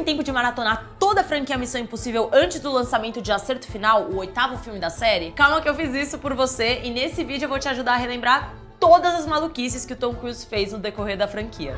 tempo de maratonar toda a franquia Missão Impossível antes do lançamento de Acerto Final, o 8º filme da série? Calma que eu fiz isso por você e nesse vídeo eu vou te ajudar a relembrar todas as maluquices que o Tom Cruise fez no decorrer da franquia.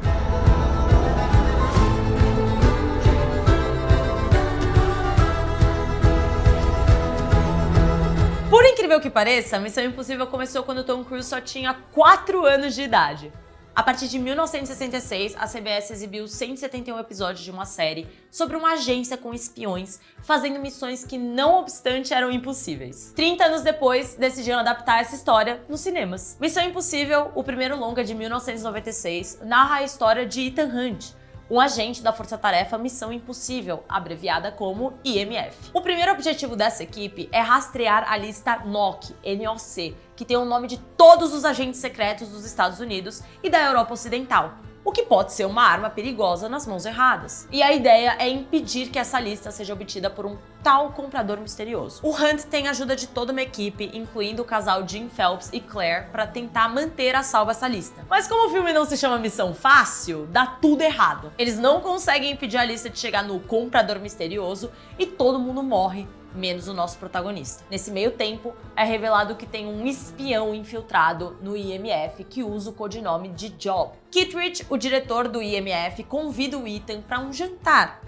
Por incrível que pareça, Missão Impossível começou quando Tom Cruise só tinha 4 anos de idade. A partir de 1966, a CBS exibiu 171 episódios de uma série sobre uma agência com espiões fazendo missões que, não obstante, eram impossíveis. 30 anos depois, decidiram adaptar essa história nos cinemas. Missão Impossível, o primeiro longa de 1996, narra a história de Ethan Hunt, um agente da Força-Tarefa Missão Impossível, abreviada como IMF. O primeiro objetivo dessa equipe é rastrear a lista NOC, N-O-C, que tem o nome de todos os agentes secretos dos Estados Unidos e da Europa Ocidental, o que pode ser uma arma perigosa nas mãos erradas. E a ideia é impedir que essa lista seja obtida por um tal comprador misterioso. O Hunt tem a ajuda de toda uma equipe, incluindo o casal Jim Phelps e Claire, para tentar manter a salvo essa lista. Mas como o filme não se chama Missão Fácil, dá tudo errado. Eles não conseguem impedir a lista de chegar no comprador misterioso e todo mundo morre, menos o nosso protagonista. Nesse meio tempo, é revelado que tem um espião infiltrado no IMF que usa o codinome de Job. Kittredge, o diretor do IMF, convida o Ethan para um jantar.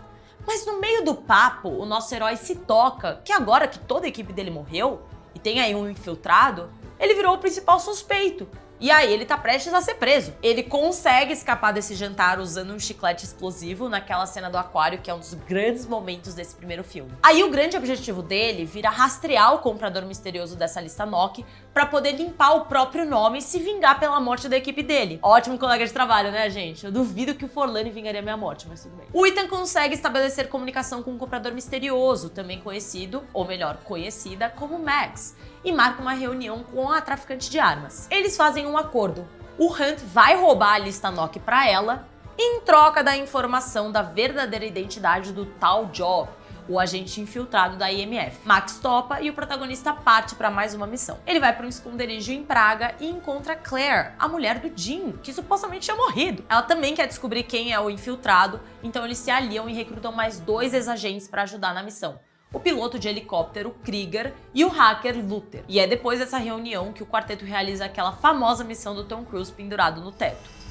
Mas no meio do papo, o nosso herói se toca que agora que toda a equipe dele morreu e tem aí um infiltrado, ele virou o principal suspeito. E aí ele tá prestes a ser preso. Ele consegue escapar desse jantar usando um chiclete explosivo naquela cena do aquário, que é um dos grandes momentos desse primeiro filme. Aí o grande objetivo dele vira rastrear o comprador misterioso dessa lista NOC pra poder limpar o próprio nome e se vingar pela morte da equipe dele. Ótimo colega de trabalho, né, gente? Eu duvido que o Forlani vingaria minha morte, mas tudo bem. O Ethan consegue estabelecer comunicação com um comprador misterioso, também conhecido, ou melhor, conhecida, como Max, e marca uma reunião com a traficante de armas. Eles fazem um acordo. O Hunt vai roubar a lista NOC pra ela em troca da informação da verdadeira identidade do tal Job, o agente infiltrado da IMF. Max topa e o protagonista parte para mais uma missão. Ele vai para um esconderijo em Praga e encontra Claire, a mulher do Jim, que supostamente tinha morrido. Ela também quer descobrir quem é o infiltrado, então eles se aliam e recrutam mais 2 ex-agentes para ajudar na missão: o piloto de helicóptero Krieger e o hacker Luther. E é depois dessa reunião que o quarteto realiza aquela famosa missão do Tom Cruise pendurado no teto.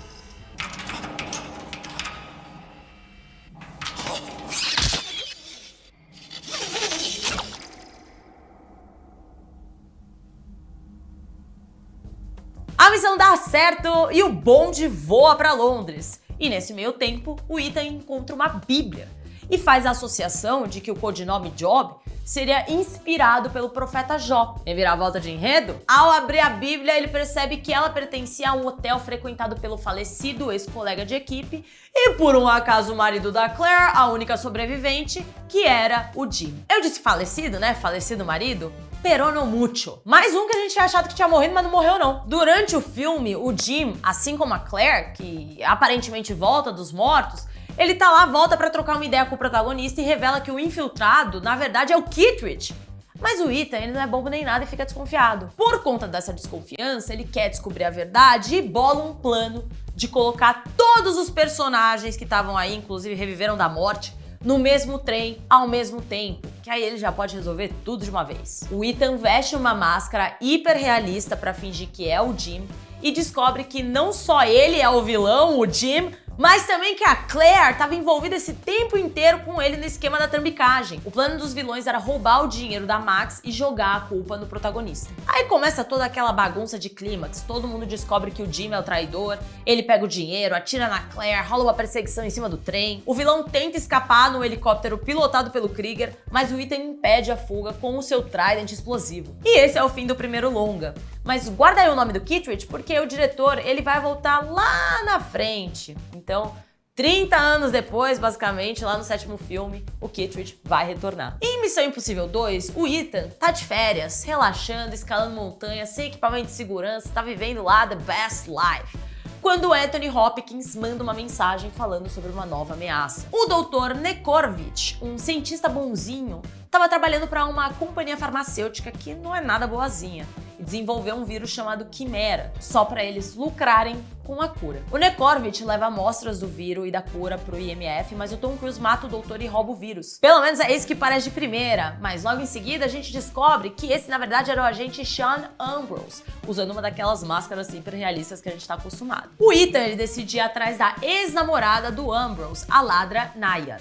A missão dá certo e o bonde voa para Londres. E nesse meio tempo, o Ethan encontra uma Bíblia e faz a associação de que o codinome Job seria inspirado pelo profeta Jó. Reviravolta de enredo? Ao abrir a Bíblia, ele percebe que ela pertencia a um hotel frequentado pelo falecido ex-colega de equipe e, por um acaso, o marido da Claire, a única sobrevivente, que era o Jim. Eu disse falecido, né? Falecido marido? Pero no mucho. Mais um que a gente tinha achado que tinha morrido, mas não morreu não. Durante o filme, o Jim, assim como a Claire, que aparentemente volta dos mortos, ele tá lá, volta pra trocar uma ideia com o protagonista e revela que o infiltrado, na verdade, é o Kittredge. Mas o Ethan, ele não é bobo nem nada e fica desconfiado. Por conta dessa desconfiança, ele quer descobrir a verdade e bola um plano de colocar todos os personagens que estavam aí, inclusive reviveram da morte, no mesmo trem, ao mesmo tempo, que aí ele já pode resolver tudo de uma vez. O Ethan veste uma máscara hiper realista pra fingir que é o Jim e descobre que não só ele é o vilão, o Jim, mas também que a Claire estava envolvida esse tempo inteiro com ele no esquema da trambicagem. O plano dos vilões era roubar o dinheiro da Max e jogar a culpa no protagonista. Aí começa toda aquela bagunça de clímax, todo mundo descobre que o Jim é o traidor, ele pega o dinheiro, atira na Claire, rola uma perseguição em cima do trem, o vilão tenta escapar no helicóptero pilotado pelo Krieger, mas o Ethan impede a fuga com o seu trident explosivo. E esse é o fim do primeiro longa. Mas guarda aí o nome do Kittredge, porque o diretor ele vai voltar lá na frente. Então, 30 anos depois, basicamente, lá no 7º filme, o Kittredge vai retornar. Em Missão Impossível 2, o Ethan tá de férias, relaxando, escalando montanha, sem equipamento de segurança, tá vivendo lá the best life, quando Anthony Hopkins manda uma mensagem falando sobre uma nova ameaça. O Dr. Nekorovich, um cientista bonzinho, estava trabalhando para uma companhia farmacêutica que não é nada boazinha e desenvolveu um vírus chamado Quimera, só para eles lucrarem com a cura. O Nekorvich leva amostras do vírus e da cura pro IMF, mas o Tom Cruise mata o doutor e rouba o vírus. Pelo menos é esse que parece de primeira, mas logo em seguida a gente descobre que esse na verdade era o agente Sean Ambrose, usando uma daquelas máscaras hiper realistas que a gente tá acostumado. O Ethan ele decide ir atrás da ex-namorada do Ambrose, a ladra Naya.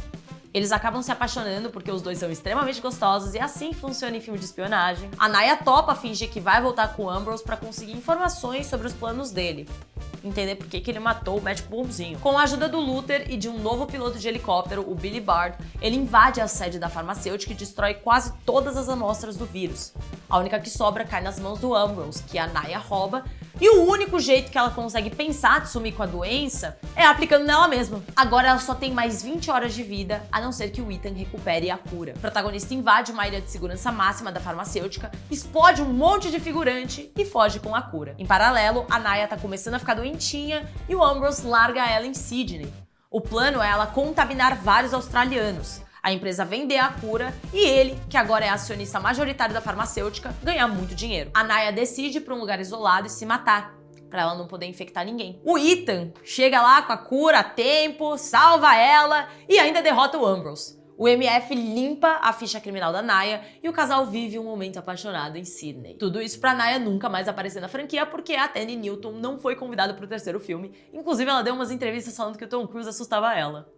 Eles acabam se apaixonando porque os dois são extremamente gostosos e assim funciona em filme de espionagem. A Naya topa fingir que vai voltar com o Ambrose pra conseguir informações sobre os planos dele. Entender por que ele matou o médico bonzinho. Com a ajuda do Luther e de um novo piloto de helicóptero, o Billy Bard, ele invade a sede da farmacêutica e destrói quase todas as amostras do vírus. A única que sobra cai nas mãos do Ambrose, que a Naya rouba, e o único jeito que ela consegue pensar de sumir com a doença é aplicando nela mesma. Agora ela só tem mais 20 horas de vida, a não ser que o Ethan recupere a cura. O protagonista invade uma área de segurança máxima da farmacêutica, explode um monte de figurante e foge com a cura. Em paralelo, a Naya tá começando a ficar doentinha e o Ambrose larga ela em Sydney. O plano é ela contaminar vários australianos, a empresa vender a cura e ele, que agora é acionista majoritário da farmacêutica, ganhar muito dinheiro. A Naya decide ir para um lugar isolado e se matar, para ela não poder infectar ninguém. O Ethan chega lá com a cura a tempo, salva ela e ainda derrota o Ambrose. O MF limpa a ficha criminal da Naya e o casal vive um momento apaixonado em Sydney. Tudo isso pra Naya nunca mais aparecer na franquia porque a Thandie Newton não foi convidada pro terceiro filme. Inclusive ela deu umas entrevistas falando que o Tom Cruise assustava ela.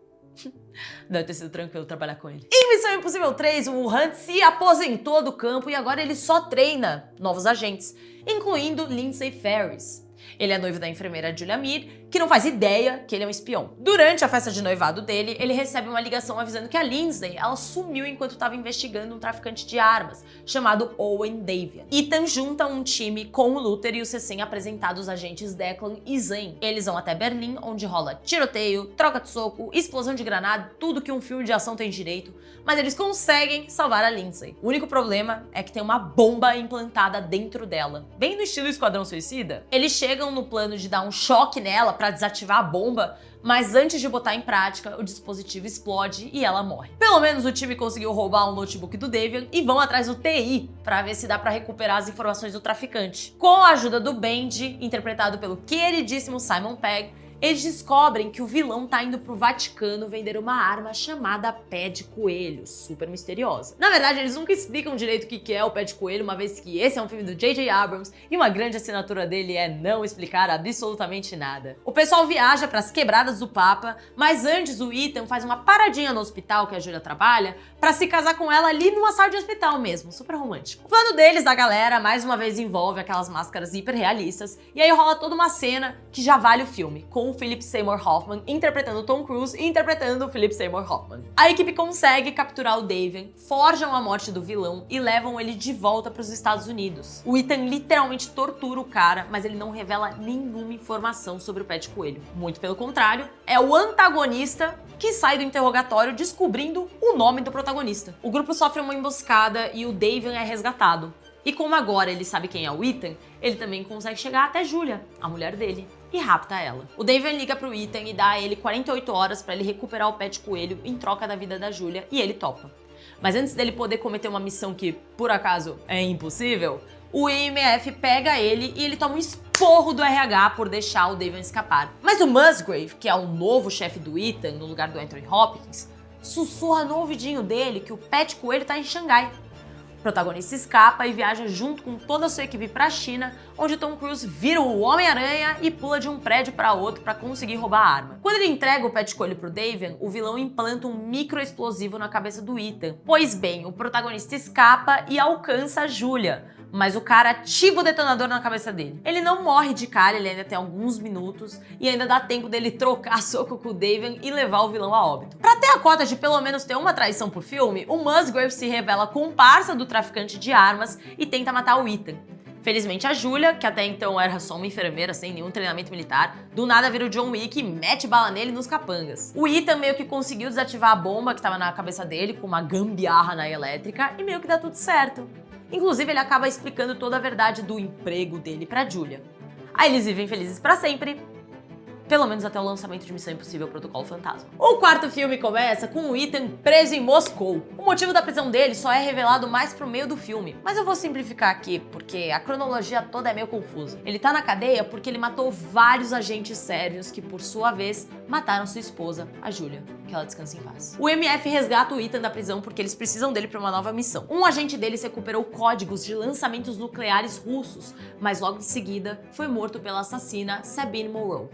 Deve ter sido tranquilo trabalhar com ele. Em Missão Impossível 3, o Hunt se aposentou do campo e agora ele só treina novos agentes, incluindo Lindsay Ferris. Ele é noivo da enfermeira Julia Mead, que não faz ideia que ele é um espião. Durante a festa de noivado dele, ele recebe uma ligação avisando que a Lindsay, ela sumiu enquanto estava investigando um traficante de armas, chamado Owen Davian. Ethan junta um time com o Luther e os recém-apresentados agentes Declan e Zane. Eles vão até Berlim, onde rola tiroteio, troca de soco, explosão de granada, tudo que um filme de ação tem direito, mas eles conseguem salvar a Lindsay. O único problema é que tem uma bomba implantada dentro dela, bem no estilo Esquadrão Suicida. Eles chegam no plano de dar um choque nela para desativar a bomba, mas antes de botar em prática, o dispositivo explode e ela morre. Pelo menos o time conseguiu roubar um notebook do Davian e vão atrás do TI para ver se dá para recuperar as informações do traficante. Com a ajuda do Benji, interpretado pelo queridíssimo Simon Pegg, eles descobrem que o vilão tá indo pro Vaticano vender uma arma chamada Pé de Coelho, super misteriosa. Na verdade, eles nunca explicam direito o que é o Pé de Coelho, uma vez que esse é um filme do J.J. Abrams e uma grande assinatura dele é não explicar absolutamente nada. O pessoal viaja pras quebradas do Papa, mas antes o Ethan faz uma paradinha no hospital que a Julia trabalha pra se casar com ela ali numa sala de hospital mesmo, super romântico. O plano deles, da galera, mais uma vez envolve aquelas máscaras hiper realistas e aí rola toda uma cena que já vale o filme, com o Philip Seymour Hoffman interpretando Tom Cruise e interpretando o Philip Seymour Hoffman. A equipe consegue capturar o Davian, forjam a morte do vilão e levam ele de volta para os Estados Unidos. O Ethan literalmente tortura o cara, mas ele não revela nenhuma informação sobre o Pé de Coelho. Muito pelo contrário, é o antagonista que sai do interrogatório descobrindo o nome do protagonista. O grupo sofre uma emboscada e o Davian é resgatado. E como agora ele sabe quem é o Ethan, ele também consegue chegar até Julia, a mulher dele, e rapta ela. O Davian liga pro Ethan e dá a ele 48 horas pra ele recuperar o Pé de Coelho em troca da vida da Julia, e ele topa. Mas antes dele poder cometer uma missão que, por acaso, é impossível, o IMF pega ele e ele toma um esporro do RH por deixar o Davian escapar. Mas o Musgrave, que é o novo chefe do Ethan, no lugar do Anthony Hopkins, sussurra no ouvidinho dele que o Pé de Coelho tá em Xangai. O protagonista escapa e viaja junto com toda a sua equipe para a China, onde Tom Cruise vira o Homem-Aranha e pula de um prédio para outro para conseguir roubar a arma. Quando ele entrega o Pé de Coelho pro Davian, o vilão implanta um microexplosivo na cabeça do Ethan. Pois bem, o protagonista escapa e alcança a Julia, mas o cara ativa o detonador na cabeça dele. Ele não morre de cara, ele ainda tem alguns minutos e ainda dá tempo dele trocar soco com o Davian e levar o vilão a óbito. Pra ter a cota de pelo menos ter uma traição por filme, o Musgrave se revela comparsa do traficante de armas e tenta matar o Ethan. Felizmente a Julia, que até então era só uma enfermeira sem nenhum treinamento militar, do nada vira o John Wick e mete bala nele nos capangas. O Ethan meio que conseguiu desativar a bomba que tava na cabeça dele com uma gambiarra na elétrica e meio que dá tudo certo. Inclusive, ele acaba explicando toda a verdade do emprego dele pra Julia. Aí eles vivem felizes pra sempre. pelo menos até o lançamento de Missão Impossível Protocolo Fantasma. O quarto filme começa com o Ethan preso em Moscou. O motivo da prisão dele só é revelado mais pro meio do filme, mas eu vou simplificar aqui, porque a cronologia toda é meio confusa. Ele tá na cadeia porque ele matou vários agentes sérvios que, por sua vez, mataram sua esposa, a Julia. Que ela descanse em paz. O MF resgata o Ethan da prisão porque eles precisam dele pra uma nova missão. Um agente deles recuperou códigos de lançamentos nucleares russos, mas logo em seguida foi morto pela assassina Sabine Monroe.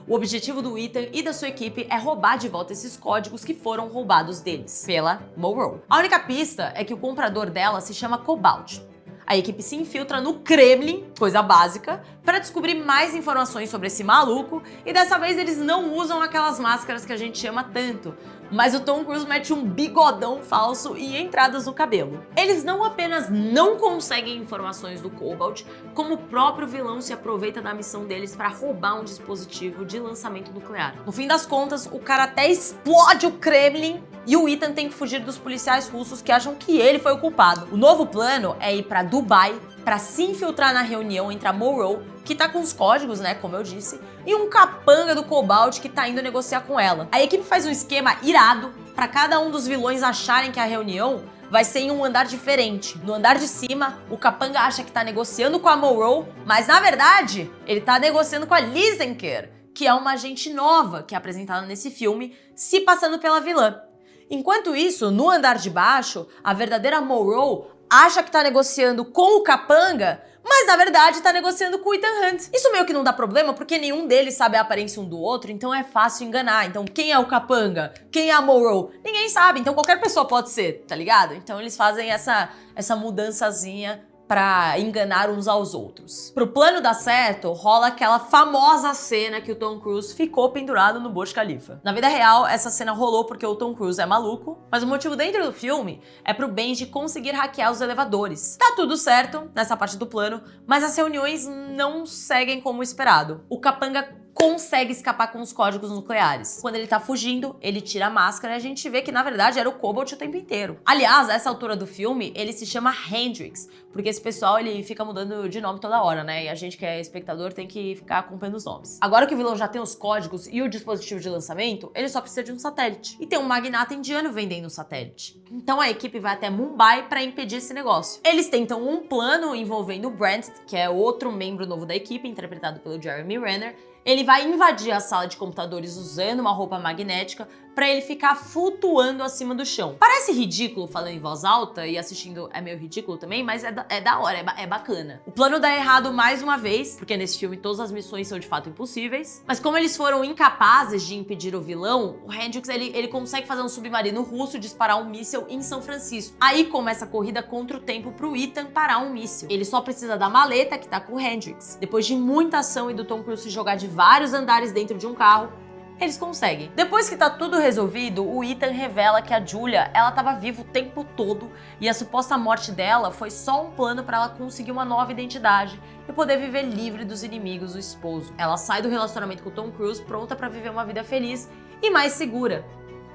O objetivo do Ethan e da sua equipe é roubar de volta esses códigos que foram roubados deles, pela Monroe. A única pista é que o comprador dela se chama Cobalt. A equipe se infiltra no Kremlin, coisa básica, para descobrir mais informações sobre esse maluco, e dessa vez eles não usam aquelas máscaras que a gente ama tanto, mas o Tom Cruise mete um bigodão falso e entradas no cabelo. Eles não apenas não conseguem informações do Cobalt, como o próprio vilão se aproveita da missão deles para roubar um dispositivo de lançamento nuclear. No fim das contas, o cara até explode o Kremlin e o Ethan tem que fugir dos policiais russos que acham que ele foi o culpado. O novo plano é ir para Dubai para se infiltrar na reunião entre a Monroe, que tá com os códigos, né, como eu disse, e um capanga do Cobalt que tá indo negociar com ela. A equipe faz um esquema irado para cada um dos vilões acharem que a reunião vai ser em um andar diferente. No andar de cima, o capanga acha que tá negociando com a Monroe, mas na verdade, ele tá negociando com a Lizenker, que é uma agente nova que é apresentada nesse filme, se passando pela vilã. Enquanto isso, no andar de baixo, a verdadeira Monroe acha que tá negociando com o capanga, mas na verdade tá negociando com o Ethan Hunt. Isso meio que não dá problema, porque nenhum deles sabe a aparência um do outro, então é fácil enganar. Então quem é o capanga? Quem é a Monroe? Ninguém sabe, então qualquer pessoa pode ser, tá ligado? Então eles fazem essa mudançazinha pra enganar uns aos outros. Pro plano dar certo, rola aquela famosa cena que o Tom Cruise ficou pendurado no Burj Khalifa. Na vida real, essa cena rolou porque o Tom Cruise é maluco, mas o motivo dentro do filme é pro Benji conseguir hackear os elevadores. Tá tudo certo nessa parte do plano, mas as reuniões não seguem como esperado. O capanga consegue escapar com os códigos nucleares. Quando ele tá fugindo, ele tira a máscara e a gente vê que na verdade era o Cobalt o tempo inteiro. Aliás, a essa altura do filme, ele se chama Hendrix, porque esse pessoal ele fica mudando de nome toda hora, né? E a gente que é espectador tem que ficar acompanhando os nomes. Agora que o vilão já tem os códigos e o dispositivo de lançamento, ele só precisa de um satélite. E tem um magnata indiano vendendo o satélite. Então a equipe vai até Mumbai para impedir esse negócio. Eles tentam um plano envolvendo o Brent, que é outro membro novo da equipe, interpretado pelo Jeremy Renner. Ele vai invadir a sala de computadores usando uma roupa magnética pra ele ficar flutuando acima do chão. Parece ridículo falando em voz alta e assistindo é meio ridículo também, mas é da hora, é bacana. O plano dá errado mais uma vez, porque nesse filme todas as missões são de fato impossíveis, mas como eles foram incapazes de impedir o vilão, o Hendrix ele consegue fazer um submarino russo disparar um míssil em São Francisco. Aí começa a corrida contra o tempo pro Ethan parar um míssil. Ele só precisa da maleta que tá com o Hendrix. Depois de muita ação e do Tom Cruise se jogar de vários andares dentro de um carro, eles conseguem. Depois que tá tudo resolvido, o Ethan revela que a Julia, ela tava viva o tempo todo e a suposta morte dela foi só um plano pra ela conseguir uma nova identidade e poder viver livre dos inimigos do esposo. Ela sai do relacionamento com o Tom Cruise pronta pra viver uma vida feliz e mais segura,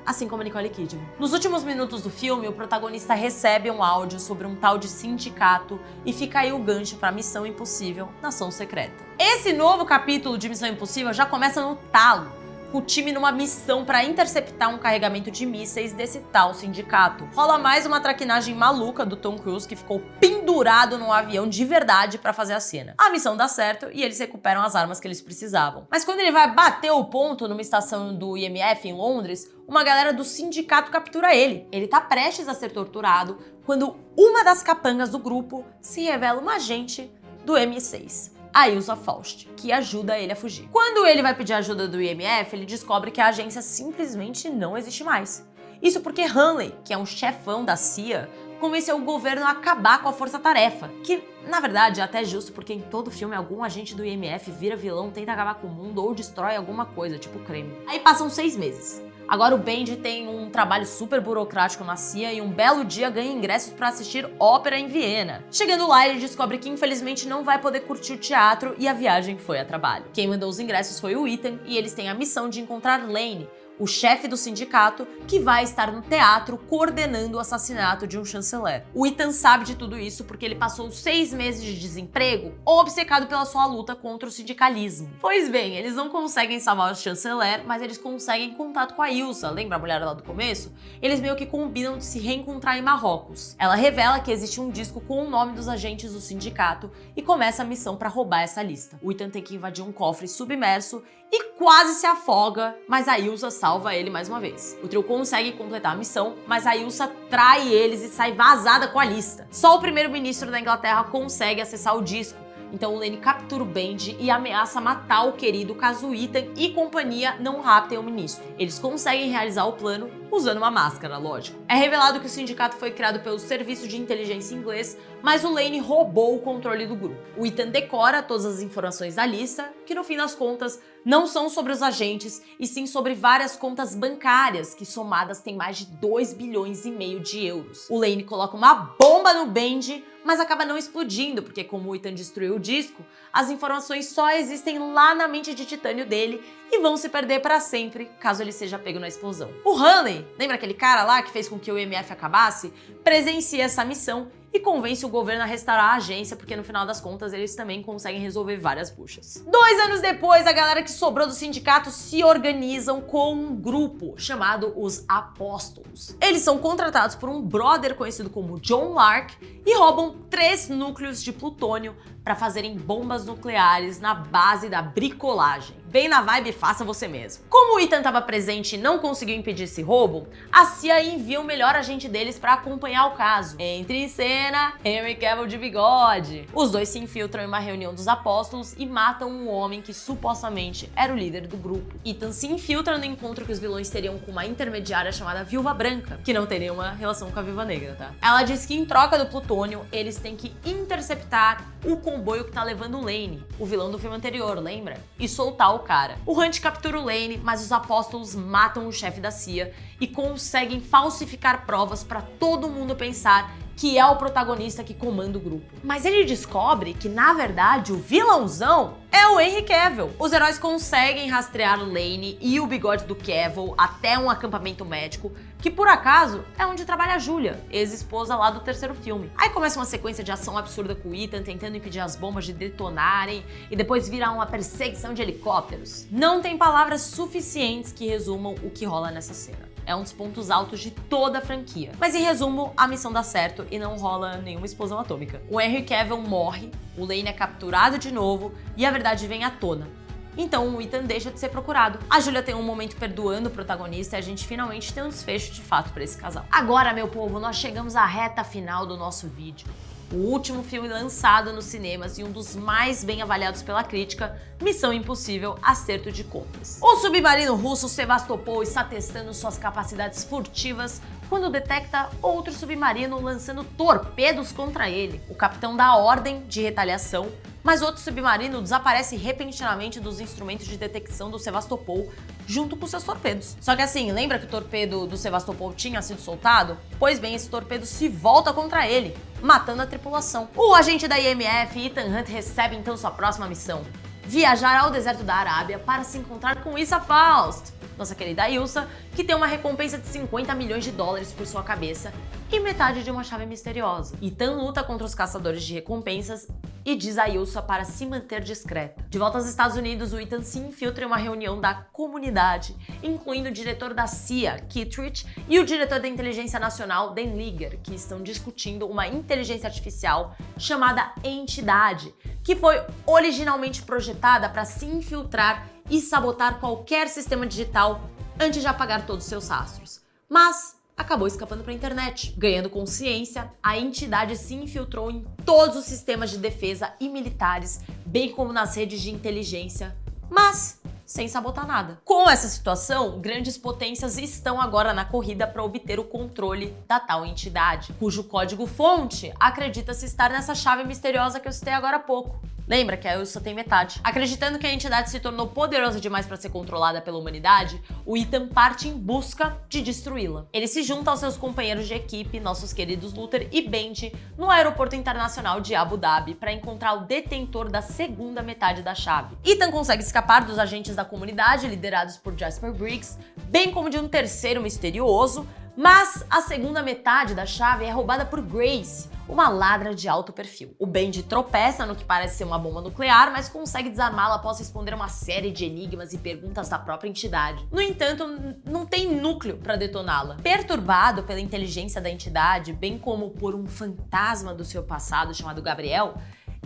assim como Nicole Kidman. Nos últimos minutos do filme, o protagonista recebe um áudio sobre um tal de sindicato e fica aí o gancho pra Missão Impossível, Nação Secreta. Esse novo capítulo de Missão Impossível já começa no talo, com o time numa missão para interceptar um carregamento de mísseis desse tal sindicato. Rola mais uma traquinagem maluca do Tom Cruise, que ficou pendurado num avião de verdade para fazer a cena. A missão dá certo e eles recuperam as armas que eles precisavam. Mas quando ele vai bater o ponto numa estação do IMF em Londres, uma galera do sindicato captura ele. Ele tá prestes a ser torturado quando uma das capangas do grupo se revela uma agente do MI6. A Ilsa Faust, que ajuda ele a fugir. Quando ele vai pedir ajuda do IMF, ele descobre que a agência simplesmente não existe mais. Isso porque Hanley, que é um chefão da CIA, convenceu o governo a acabar com a força-tarefa, que na verdade é até justo porque em todo filme algum agente do IMF vira vilão, tenta acabar com o mundo ou destrói alguma coisa, tipo creme. Aí passam 6 meses. Agora o Benji tem um trabalho super burocrático na CIA e um belo dia ganha ingressos para assistir ópera em Viena. Chegando lá, ele descobre que infelizmente não vai poder curtir o teatro e a viagem foi a trabalho. Quem mandou os ingressos foi o Ethan e eles têm a missão de encontrar Lane, o chefe do sindicato, que vai estar no teatro coordenando o assassinato de um chanceler. O Ethan sabe de tudo isso porque ele passou 6 meses de desemprego obcecado pela sua luta contra o sindicalismo. Pois bem, eles não conseguem salvar o chanceler, mas eles conseguem contato com a Ilsa, lembra a mulher lá do começo? Eles meio que combinam de se reencontrar em Marrocos. Ela revela que existe um disco com o nome dos agentes do sindicato e começa a missão para roubar essa lista. O Ethan tem que invadir um cofre submerso e quase se afoga, mas a Ilsa salva ele mais uma vez. O trio consegue completar a missão, mas a Ilsa trai eles e sai vazada com a lista. Só o primeiro-ministro da Inglaterra consegue acessar o disco. Então o Lane captura o Benji e ameaça matar o querido caso Ethan e companhia não raptem o ministro. Eles conseguem realizar o plano usando uma máscara, lógico. É revelado que o sindicato foi criado pelo Serviço de Inteligência Inglês, mas o Lane roubou o controle do grupo. O Ethan decora todas as informações da lista, que no fim das contas não são sobre os agentes, e sim sobre várias contas bancárias, que somadas têm mais de 2,5 bilhões de euros. O Lane coloca uma bomba no Benji, mas acaba não explodindo, porque como o Ethan destruiu o disco, as informações só existem lá na mente de titânio dele e vão se perder para sempre, caso ele seja pego na explosão. O Hanley, lembra aquele cara lá que fez com que o IMF acabasse? Presencia essa missão e convence o governo a restaurar a agência, porque no final das contas eles também conseguem resolver várias buchas. 2 anos depois, a galera que sobrou do sindicato se organizam com um grupo chamado os Apóstolos. Eles são contratados por um brother conhecido como John Lark e roubam 3 núcleos de plutônio para fazerem bombas nucleares na base da bricolagem. Bem na vibe, faça você mesmo. Como o Ethan estava presente e não conseguiu impedir esse roubo, a CIA envia o melhor agente deles para acompanhar o caso. Entre em cena, Henry Cavill de bigode. Os dois se infiltram em uma reunião dos apóstolos e matam um homem que supostamente era o líder do grupo. Ethan se infiltra no encontro que os vilões teriam com uma intermediária chamada Viúva Branca, que não tem nenhuma relação com a Viúva Negra, tá? Ela diz que em troca do plutônio, eles têm que interceptar o comboio que tá levando o Lane, o vilão do filme anterior, lembra? E soltar o cara. O Hunt captura o Lane, mas os apóstolos matam o chefe da CIA e conseguem falsificar provas para todo mundo pensar que é o protagonista que comanda o grupo. Mas ele descobre que, na verdade, o vilãozão é o Henry Cavill. Os heróis conseguem rastrear o Lane e o bigode do Cavill até um acampamento médico, que por acaso é onde trabalha a Julia, ex-esposa lá do terceiro filme. Aí começa uma sequência de ação absurda com o Ethan tentando impedir as bombas de detonarem e depois vira uma perseguição de helicópteros. Não tem palavras suficientes que resumam o que rola nessa cena. É um dos pontos altos de toda a franquia. Mas em resumo, a missão dá certo e não rola nenhuma explosão atômica. O Henry Cavill morre, o Lane é capturado de novo e a verdade vem à tona. Então o Ethan deixa de ser procurado. A Julia tem um momento perdoando o protagonista e a gente finalmente tem um desfecho de fato para esse casal. Agora, meu povo, nós chegamos à reta final do nosso vídeo. O último filme lançado nos cinemas e um dos mais bem avaliados pela crítica, Missão Impossível: Acerto de Contas. O submarino russo Sevastopol está testando suas capacidades furtivas quando detecta outro submarino lançando torpedos contra ele. O capitão dá ordem de retaliação, mas outro submarino desaparece repentinamente dos instrumentos de detecção do Sevastopol junto com seus torpedos. Só que assim, lembra que o torpedo do Sevastopol tinha sido soltado? Pois bem, esse torpedo se volta contra ele, matando a tripulação. O agente da IMF, Ethan Hunt, recebe então sua próxima missão: viajar ao deserto da Arábia para se encontrar com Issa Faust, nossa querida Ilsa, que tem uma recompensa de 50 milhões de dólares por sua cabeça e metade de uma chave misteriosa. Ethan luta contra os caçadores de recompensas e diz a Ilsa para se manter discreta. De volta aos Estados Unidos, o Ethan se infiltra em uma reunião da comunidade, incluindo o diretor da CIA, Kittredge, e o diretor da Inteligência Nacional, Dan Lieger, que estão discutindo uma inteligência artificial chamada Entidade, que foi originalmente projetada para se infiltrar e sabotar qualquer sistema digital antes de apagar todos os seus rastros. Mas acabou escapando para a internet. Ganhando consciência, a entidade se infiltrou em todos os sistemas de defesa e militares, bem como nas redes de inteligência, mas sem sabotar nada. Com essa situação, grandes potências estão agora na corrida para obter o controle da tal entidade, cujo código-fonte acredita-se estar nessa chave misteriosa que eu citei agora há pouco. Lembra que a Ilsa tem metade. Acreditando que a entidade se tornou poderosa demais para ser controlada pela humanidade, o Ethan parte em busca de destruí-la. Ele se junta aos seus companheiros de equipe, nossos queridos Luther e Benji, no aeroporto internacional de Abu Dhabi para encontrar o detentor da segunda metade da chave. Ethan consegue escapar dos agentes da comunidade, liderados por Jasper Briggs, bem como de um terceiro misterioso, mas a segunda metade da chave é roubada por Grace, uma ladra de alto perfil. O Benji tropeça no que parece ser uma bomba nuclear, mas consegue desarmá-la após responder uma série de enigmas e perguntas da própria entidade. No entanto, não tem núcleo para detoná-la. Perturbado pela inteligência da entidade, bem como por um fantasma do seu passado chamado Gabriel,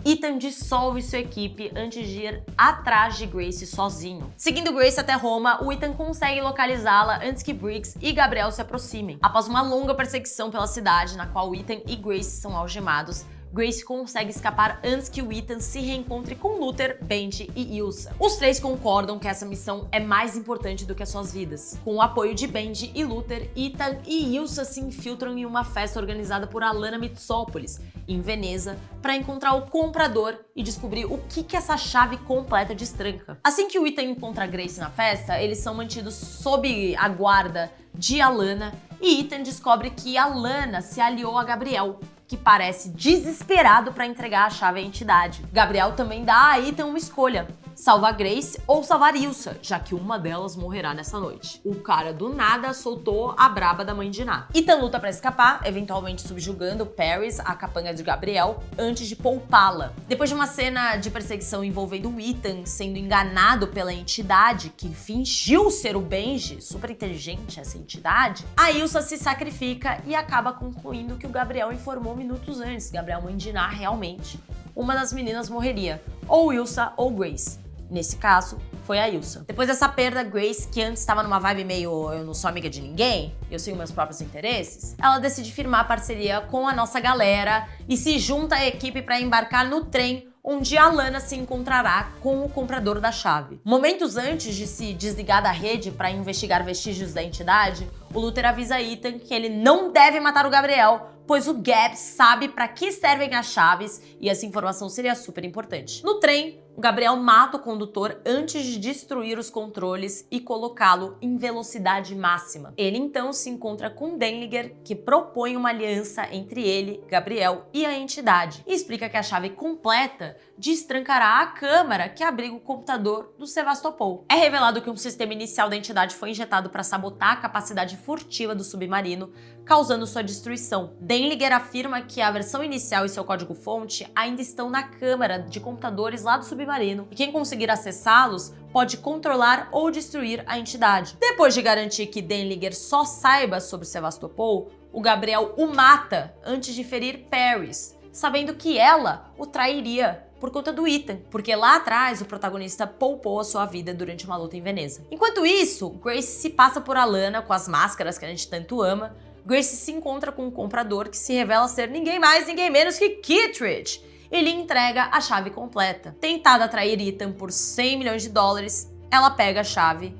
Ethan dissolve sua equipe antes de ir atrás de Grace sozinho. Seguindo Grace até Roma, o Ethan consegue localizá-la antes que Briggs e Gabriel se aproximem. Após uma longa perseguição pela cidade, na qual Ethan e Grace são algemados, Grace consegue escapar antes que o Ethan se reencontre com Luther, Benji e Ilsa. Os três concordam que essa missão é mais importante do que as suas vidas. Com o apoio de Benji e Luther, Ethan e Ilsa se infiltram em uma festa organizada por Alana Mitsopoulos, em Veneza, para encontrar o comprador e descobrir o que essa chave completa destranca. Assim que o Ethan encontra Grace na festa, eles são mantidos sob a guarda de Alana e Ethan descobre que Alana se aliou a Gabriel, que parece desesperado para entregar a chave à entidade. Gabriel também dá a Ethan uma escolha: salvar Grace ou salvar Ilsa, já que uma delas morrerá nessa noite. O cara do nada soltou a braba da mãe de Ná. Ethan luta para escapar, eventualmente subjugando Paris, a capanga de Gabriel, antes de poupá-la. Depois de uma cena de perseguição envolvendo o Ethan sendo enganado pela entidade, que fingiu ser o Benji, super inteligente essa entidade, a Ilsa se sacrifica e acaba concluindo que o Gabriel informou minutos antes. Gabriel, mãe de Ná, realmente. Uma das meninas morreria, ou Ilsa ou Grace. Nesse caso, foi a Ilsa. Depois dessa perda, Grace, que antes estava numa vibe meio eu não sou amiga de ninguém, eu sigo meus próprios interesses, ela decide firmar parceria com a nossa galera e se junta à equipe para embarcar no trem onde Alana se encontrará com o comprador da chave. Momentos antes de se desligar da rede para investigar vestígios da entidade, o Luther avisa Ethan que ele não deve matar o Gabriel, pois o Gab sabe para que servem as chaves e essa informação seria super importante. No trem, o Gabriel mata o condutor antes de destruir os controles e colocá-lo em velocidade máxima. Ele então se encontra com Denlinger, que propõe uma aliança entre ele, Gabriel e a entidade, e explica que a chave completa destrancará a câmara que abriga o computador do Sevastopol. É revelado que um sistema inicial da entidade foi injetado para sabotar a capacidade furtiva do submarino, causando sua destruição. Denlinger afirma que a versão inicial e seu código-fonte ainda estão na câmara de computadores lá do submarino, e quem conseguir acessá-los pode controlar ou destruir a entidade. Depois de garantir que Denlinger só saiba sobre Sevastopol, o Gabriel o mata antes de ferir Paris, sabendo que ela o trairia por conta do Ethan, porque lá atrás o protagonista poupou a sua vida durante uma luta em Veneza. Enquanto isso, Grace se passa por Alana com as máscaras que a gente tanto ama. Grace se encontra com um comprador que se revela ser ninguém mais, ninguém menos que Kittredge. Ele entrega a chave completa. Tentada atrair Ethan por 100 milhões de dólares, ela pega a chave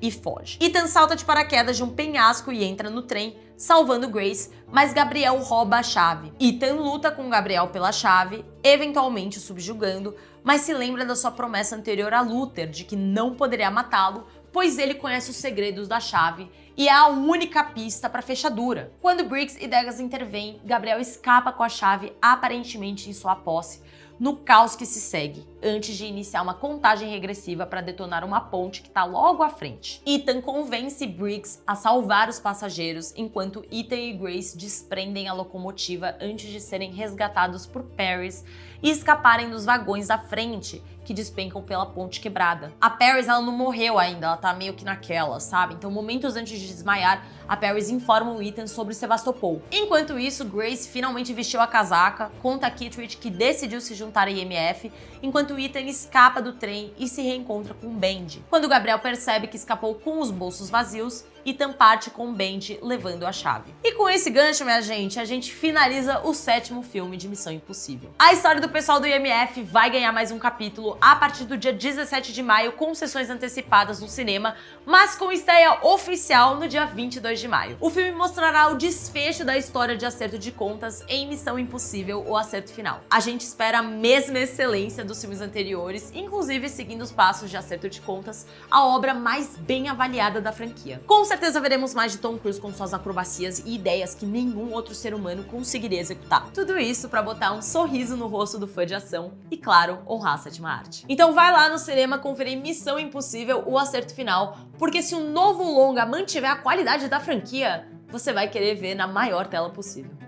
e foge. Ethan salta de paraquedas de um penhasco e entra no trem, salvando Grace, mas Gabriel rouba a chave. Ethan luta com Gabriel pela chave, eventualmente o subjugando, mas se lembra da sua promessa anterior a Luther de que não poderia matá-lo, pois ele conhece os segredos da chave e é a única pista para a fechadura. Quando Briggs e Degas intervêm, Gabriel escapa com a chave aparentemente em sua posse, no caos que se segue, antes de iniciar uma contagem regressiva para detonar uma ponte que está logo à frente. Ethan convence Briggs a salvar os passageiros, enquanto Ethan e Grace desprendem a locomotiva antes de serem resgatados por Paris e escaparem dos vagões da frente, que despencam pela ponte quebrada. A Paris, ela não morreu ainda, ela tá meio que naquela, sabe? Então, momentos antes de desmaiar, a Paris informa o Ethan sobre Sevastopol. Enquanto isso, Grace finalmente vestiu a casaca, conta a Kittredge que decidiu se juntar à IMF, enquanto Ethan escapa do trem e se reencontra com Benji. Quando Gabriel percebe que escapou com os bolsos vazios, Ethan parte com Benji levando a chave. E com esse gancho, minha gente, a gente finaliza o 7º filme de Missão Impossível. A história do pessoal do IMF vai ganhar mais um capítulo a partir do dia 17 de maio, com sessões antecipadas no cinema, mas com estreia oficial no dia 22 de maio. O filme mostrará o desfecho da história de acerto de contas em Missão Impossível, o acerto final. A gente espera a mesma excelência dos filmes anteriores, inclusive seguindo os passos de Acerto de Contas, a obra mais bem avaliada da franquia. Com certeza veremos mais de Tom Cruise com suas acrobacias e ideias que nenhum outro ser humano conseguiria executar. Tudo isso pra botar um sorriso no rosto do fã de ação e, claro, honrar a 7ª arte. Então vai lá no cinema conferir Missão Impossível, o acerto final, porque se o novo longa mantiver a qualidade da franquia, você vai querer ver na maior tela possível.